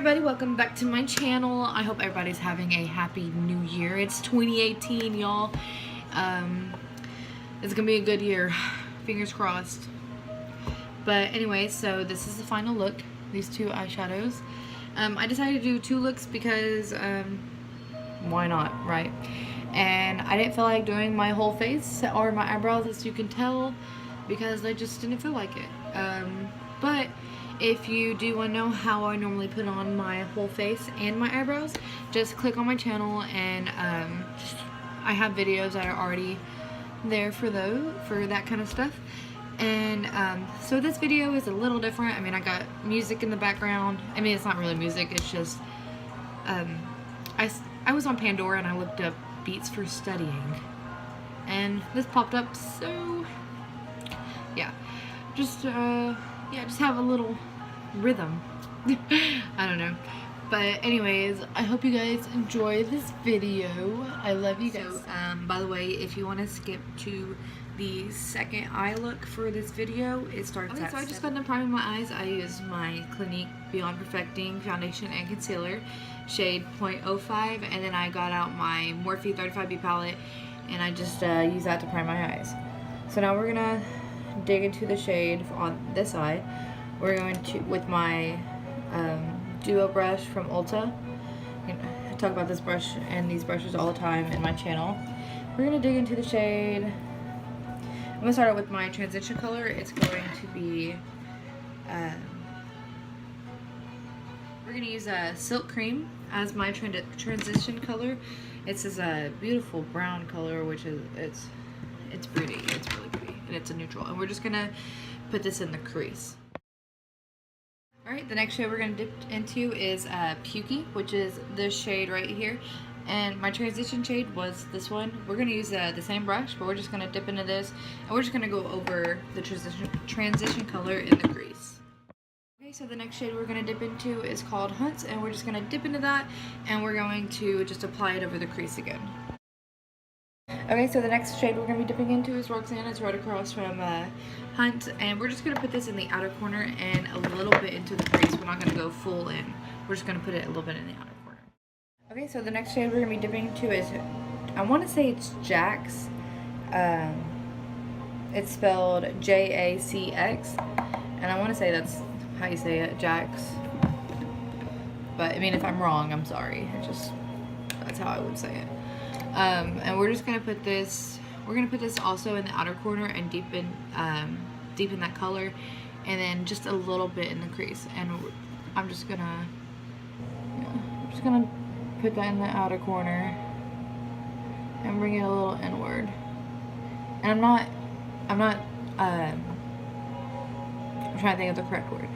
everybody, welcome back to my channel. I hope everybody's having a happy new year. It's 2018, y'all. It's gonna be a good year, fingers crossed. But anyway, so this is the final look, these two eyeshadows. I decided to do two looks because why not, right? And I didn't feel like doing my whole face or my eyebrows, as you can tell, because I just didn't feel like it. But if you do want to know how I normally put on my whole face and my eyebrows, just click on my channel, and I have videos that are already there for that kind of stuff. And so this video is a little different. I mean, I got music in the background. I mean, it's not really music, it's just I was on Pandora and I looked up beats for studying, and this popped up, so yeah, just have a little rhythm. I don't know, but anyways, I hope you guys enjoy this video. I love you guys. So, by the way, if you want to skip to the second eye look for this video, it starts at so I just got done priming my eyes. I used my Clinique Beyond Perfecting foundation and concealer, shade 0.05, and then I got out my Morphe 35B palette, and I just used that to prime my eyes. So now we're gonna dig into the shade on this eye. We're going to, with my duo brush from Ulta. I talk about this brush and these brushes all the time in my channel. We're gonna dig into the shade. I'm gonna start out with my transition color. It's going to be we're gonna use a Silk Cream as my transition color. It's this beautiful brown color, which is it's pretty. It's really pretty, and it's a neutral. And we're just gonna put this in the crease. All right, the next shade we're gonna dip into is Pukey, which is this shade right here. And my transition shade was this one. We're gonna use the same brush, but we're just gonna dip into this, and we're just gonna go over the transition color in the crease. Okay, so the next shade we're gonna dip into is called Hunts, and we're just gonna dip into that, and we're going to just apply it over the crease again. Okay, so the next shade we're going to be dipping into is Roxanne. It's right across from Hunt, and we're just going to put this in the outer corner and a little bit into the crease. We're not going to go full in. We're just going to put it a little bit in the outer corner. Okay, so the next shade we're going to be dipping into is, I want to say it's Jax. It's spelled J-A-C-X, and I want to say that's how you say it, Jax. But, I mean, if I'm wrong, I'm sorry. That's how I would say it. And we're just gonna put this. We're gonna put this also in the outer corner and deepen that color, and then just a little bit in the crease. And I'm just gonna put that in the outer corner and bring it a little inward. And I'm trying to think of the correct word.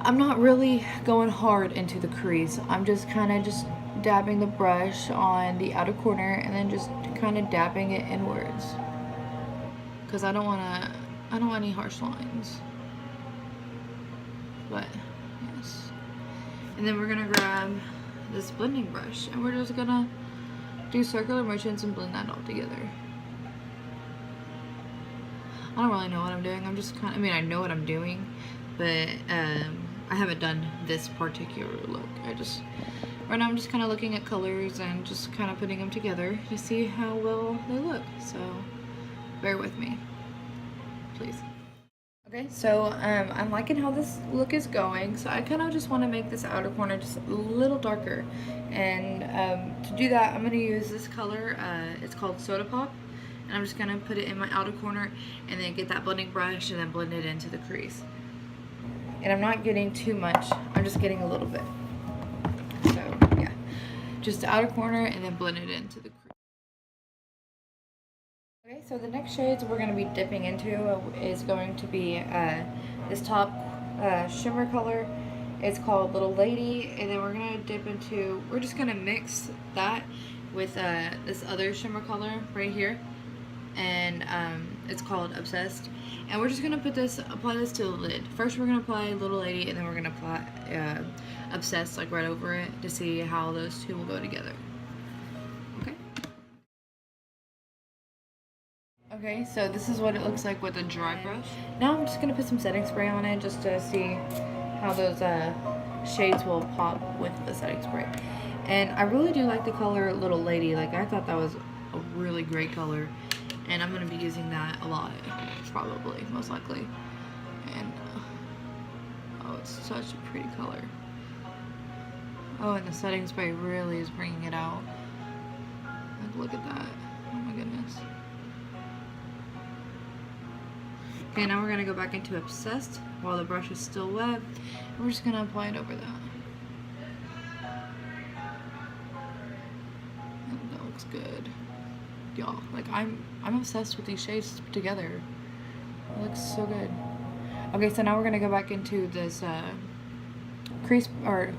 I'm not really going hard into the crease. I'm just kind of dabbing the brush on the outer corner and then just kind of dabbing it inwards, because I don't want any harsh lines. But yes, and then we're gonna grab this blending brush and we're just gonna do circular motions and blend that all together. I don't really know what I'm doing. I'm just I mean, I know what I'm doing, but I haven't done this particular look. Right now I'm just kind of looking at colors and just kind of putting them together to see how well they look. So bear with me, please. Okay, so I'm liking how this look is going. So I kind of just want to make this outer corner just a little darker. And to do that, I'm going to use this color. It's called Soda Pop. And I'm just going to put it in my outer corner and then get that blending brush and then blend it into the crease. And I'm not getting too much. I'm just getting a little bit. So yeah, just the outer corner and then blend it into the crease. Okay, so the next shades we're going to be dipping into is going to be this top shimmer color. It's called Little Lady, and then we're going to dip into, we're just going to mix that with this other shimmer color right here, and it's called Obsessed. And we're just going to apply this to the lid. First we're going to apply Little Lady, and then we're going to apply Obsessed like right over it to see how those two will go together. Okay. Okay, so this is what it looks like with a dry brush. Now I'm just going to put some setting spray on it just to see how those shades will pop with the setting spray. And I really do like the color Little Lady. Like, I thought that was a really great color. And I'm going to be using that a lot, probably, most likely. And, oh, it's such a pretty color. Oh, and the setting spray really is bringing it out. Like, look at that. Oh my goodness. Okay, now we're going to go back into Obsessed while the brush is still wet. We're just going to apply it over that. And that looks good. Y'all, like, I'm obsessed with these shades together. It looks so good. Okay, so now we're going to go back into this crease brush,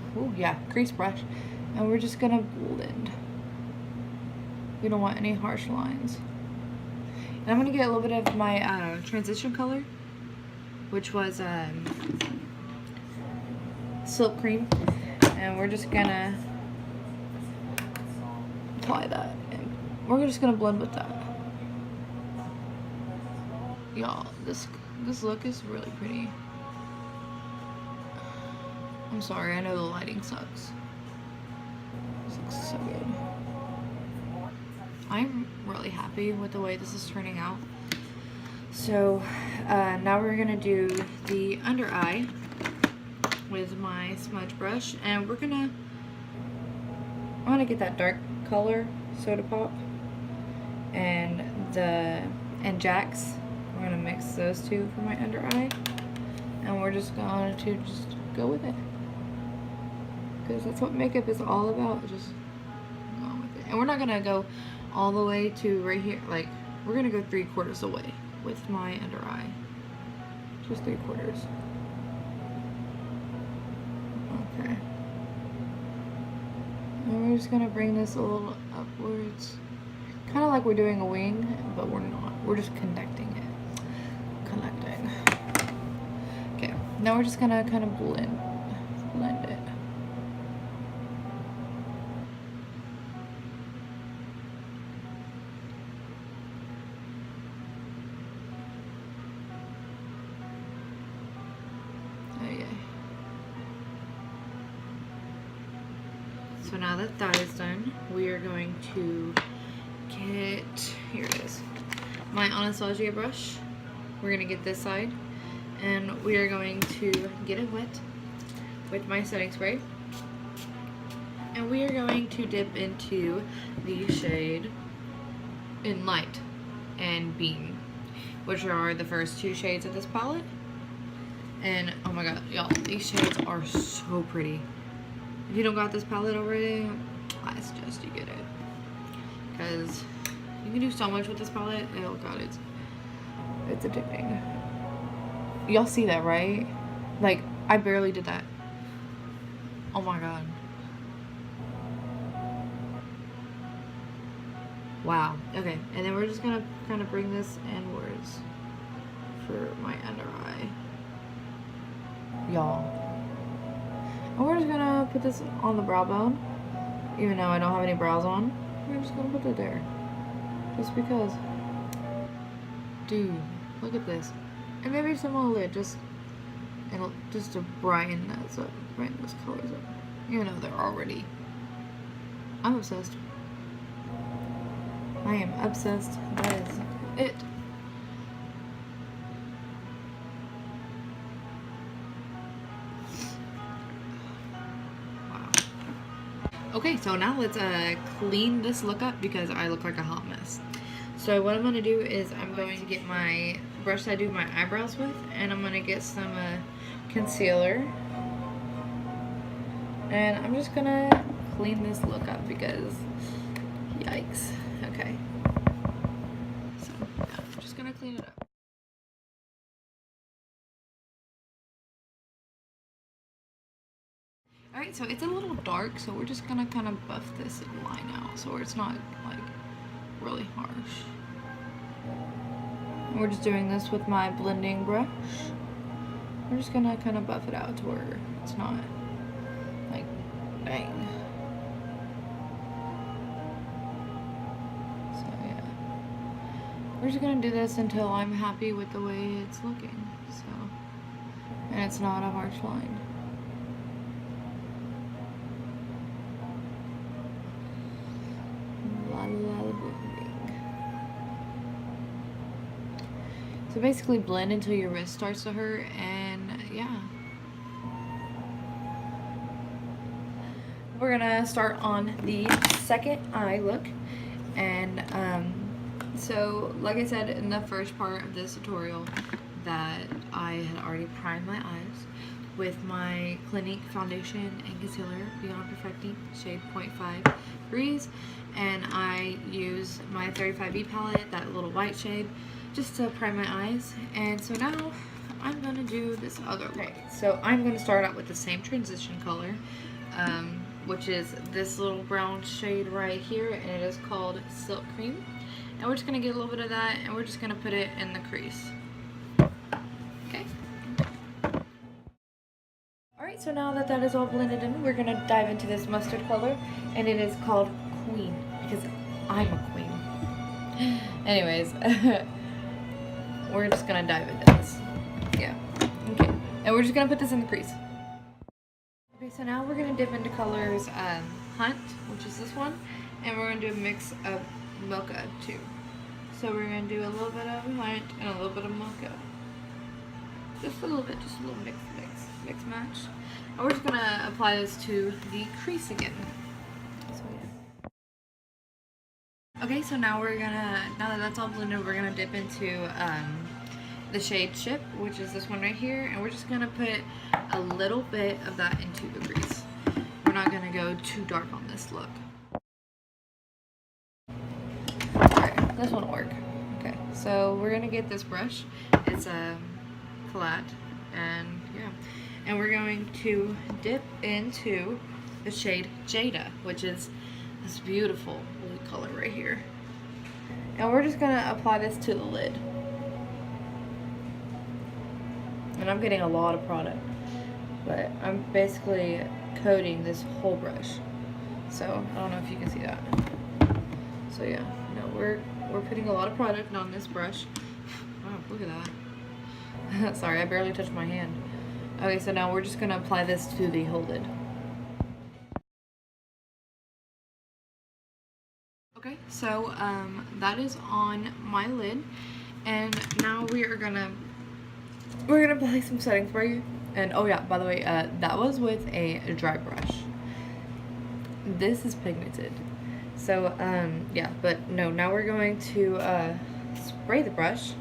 and we're just gonna blend. We don't want any harsh lines. And I'm gonna get a little bit of my transition color, which was Silk Cream, and we're just gonna apply that, and we're just gonna blend with that. Y'all, this look is really pretty. I'm sorry, I know the lighting sucks. This looks so good. I'm really happy with the way this is turning out. So now we're gonna do the under eye with my smudge brush, and I'm gonna get that dark color Soda Pop and Jack's. We're gonna mix those two for my under eye, and we're just going to just go with it. Because that's what makeup is all about, just going with it. And we're not gonna go all the way to right here, like, we're gonna go 3/4 away with my under eye. Just 3/4. Okay. And we're just gonna bring this a little upwards. Kind of like we're doing a wing, but we're not. We're just connecting it. Connecting. Okay, now we're just gonna kind of blend it. So now that that is done, we are going to get, here it is, my Anastasia brush. We're going to get this side, and we are going to get it wet with my setting spray. And we are going to dip into the shade in Light and Beam, which are the first two shades of this palette. And oh my god, y'all, these shades are so pretty. If you don't got this palette already, I suggest you get it, because you can do so much with this palette. Oh god, it's addicting. Y'all see that, right? Like, I barely did that. Oh my god. Wow. Okay, and then we're just gonna kind of bring this inwards for my under eye, y'all. And we're just gonna put this on the brow bone, even though I don't have any brows on. We're just gonna put it there, just because. Dude, look at this. And maybe some on the lid, just to brighten those up, brighten those colors up. Even though they're already. I'm obsessed. I am obsessed. That is it. Okay, so now let's clean this look up, because I look like a hot mess. So what I'm going to do is I'm going to get my brush that I do my eyebrows with, and I'm going to get some concealer. And I'm just going to clean this look up, because yikes. Okay. So yeah, I'm just going to clean it up. Alright, so it's a little dark, so we're just gonna kind of buff this line out so it's not like really harsh. And we're just doing this with my blending brush. We're just gonna kind of buff it out to where it's not like, dang. So yeah. We're just gonna do this until I'm happy with the way it's looking. So, and it's not a harsh line. So basically blend until your wrist starts to hurt, and yeah. We're gonna start on the second eye look. And so like I said in the first part of this tutorial, that I had already primed my eyes with my Clinique foundation and concealer Beyond Perfecting shade 0.5 Breeze, and I use my 35B palette, that little white shade, just to prime my eyes. And so now I'm gonna do this other look. Okay, so I'm gonna start out with the same transition color, which is this little brown shade right here, and it is called Silk Cream. And we're just gonna get a little bit of that, and we're just gonna put it in the crease. Okay. Alright, so now that that is all blended in, we're gonna dive into this mustard color, and it is called Queen, because I'm a queen. Anyways, we're just gonna dive into this. Yeah. Okay. And we're just gonna put this in the crease. Okay, so now we're going to dip into colors Hunt, which is this one, and we're going to do a mix of Mocha too. So we're going to do a little bit of Hunt and a little bit of Mocha. Just a little bit, just a little mix match. And we're just going to apply this to the crease again. So yeah. Okay, so now we're going to, now that that's all blended, we're going to dip into the shade Chip, which is this one right here, and we're just gonna put a little bit of that into the crease. We're not gonna go too dark on this look. Alright, this one will work. Okay, so we're gonna get this brush. It's a Colette, and yeah, and we're going to dip into the shade Jada, which is this beautiful blue color right here. And we're just gonna apply this to the lid. And I'm getting a lot of product, but I'm basically coating this whole brush. So I don't know if you can see that. So yeah, no, we're putting a lot of product on this brush. Oh, look at that. Sorry, I barely touched my hand. Okay, so now we're just gonna apply this to the whole lid. Okay, so that is on my lid, and now we're gonna apply some setting spray. And oh yeah, by the way, that was with a dry brush. This is pigmented. So yeah, but no, now we're going to spray the brush,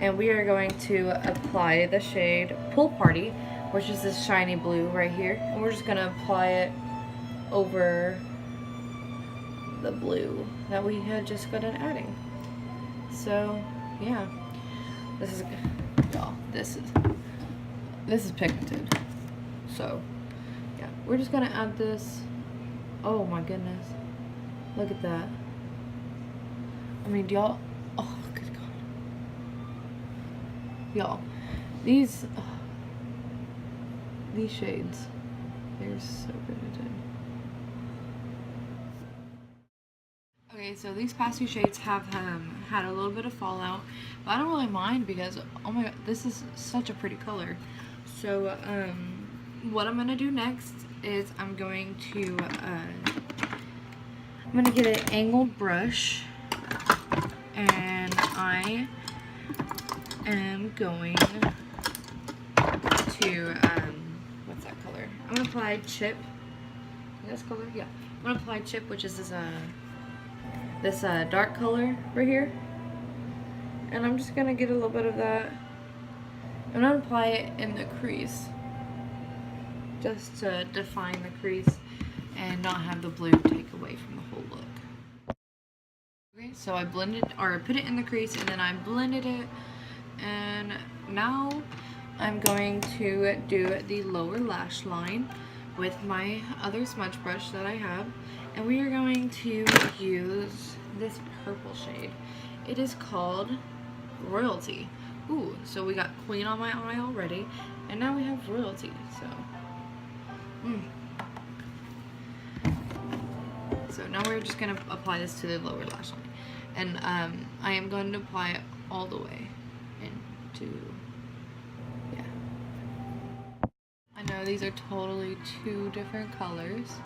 and we are going to apply the shade Pool Party, which is this shiny blue right here, and we're just gonna apply it over the blue that we had just gotten adding. So yeah, this is, y'all, this is pigmented. So yeah, we're just gonna add this. Oh my goodness, look at that. I mean, y'all, oh good god, y'all, these shades, they're so pigmented. Okay, so these past two shades have had a little bit of fallout, but I don't really mind because, oh my god, this is such a pretty color. So what I'm gonna do next is I'm gonna get an angled brush, and I am going to what's that color? I'm gonna apply Chip. This color, yeah. I'm gonna apply Chip, which is this dark color right here, and I'm just gonna get a little bit of that. I'm gonna apply it in the crease, just to define the crease and not have the blue take away from the whole look. Okay, so I put it in the crease, and then I blended it, and now I'm going to do the lower lash line with my other smudge brush that I have, and we are going to use this purple shade. It is called Royalty. Ooh, so we got Queen on my eye already, and now we have Royalty. So now we're just gonna apply this to the lower lash line, and I am going to apply it all the way into, yeah. I know these are totally two different colors.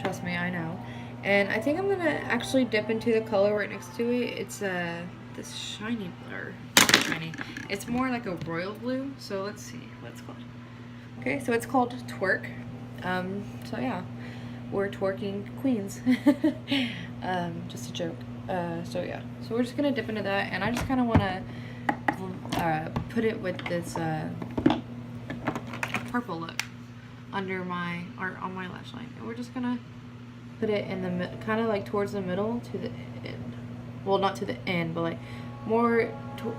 Trust me, I know. And I think I'm gonna actually dip into the color right next to it. It's this shiny blur. shiny. It's more like a royal blue. So let's see what it's called. Okay, so it's called Twerk. So yeah, we're twerking queens. Just a joke. So yeah, so we're just gonna dip into that, and I just kind of want to put it with this purple look under my, or on my lash line, and we're just gonna put it in the kind of like towards the middle to the end. Well, not to the end, but like more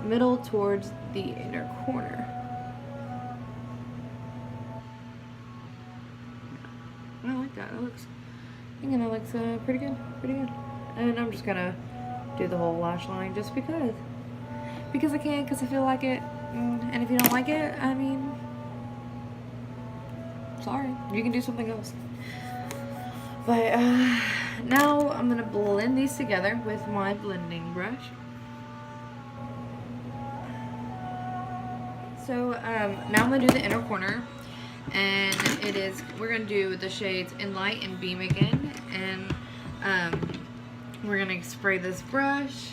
middle towards the inner corner. I like that. It looks, I think it looks pretty good, pretty good. And I'm just gonna do the whole lash line just because I can, because I feel like it. And if you don't like it, I mean, sorry, you can do something else. But now I'm gonna blend these together with my blending brush. So now I'm gonna do the inner corner, and we're gonna do the shades In Light and Beam again, and we're gonna spray this brush,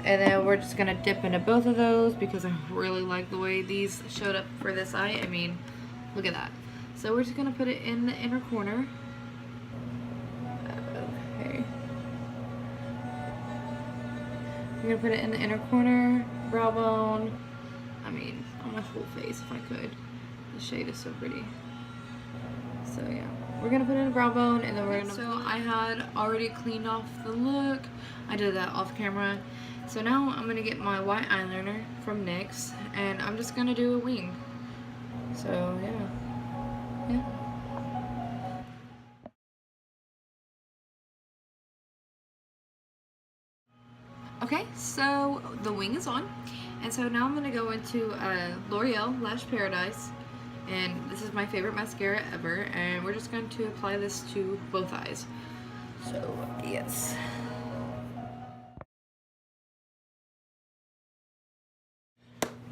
and then we're just gonna dip into both of those because I really like the way these showed up for this eye. I mean, look at that. So we're just gonna put it in the inner corner. Okay. We're gonna put it in the inner corner, brow bone. I mean, on my whole face if I could. The shade is so pretty. So yeah, we're gonna put in a brow bone, and then we're gonna. So I had already cleaned off the look. I did that off camera. So now I'm gonna get my white eyeliner from NYX, and I'm just gonna do a wing. So yeah. Okay, so the wing is on, and so now I'm gonna go into L'Oreal Lash Paradise, and this is my favorite mascara ever, and we're just going to apply this to both eyes. So yes.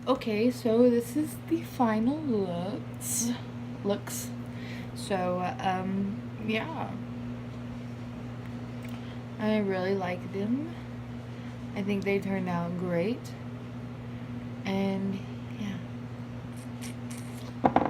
Okay, so this is the final looks. So yeah, I really like them. I think they turned out great, and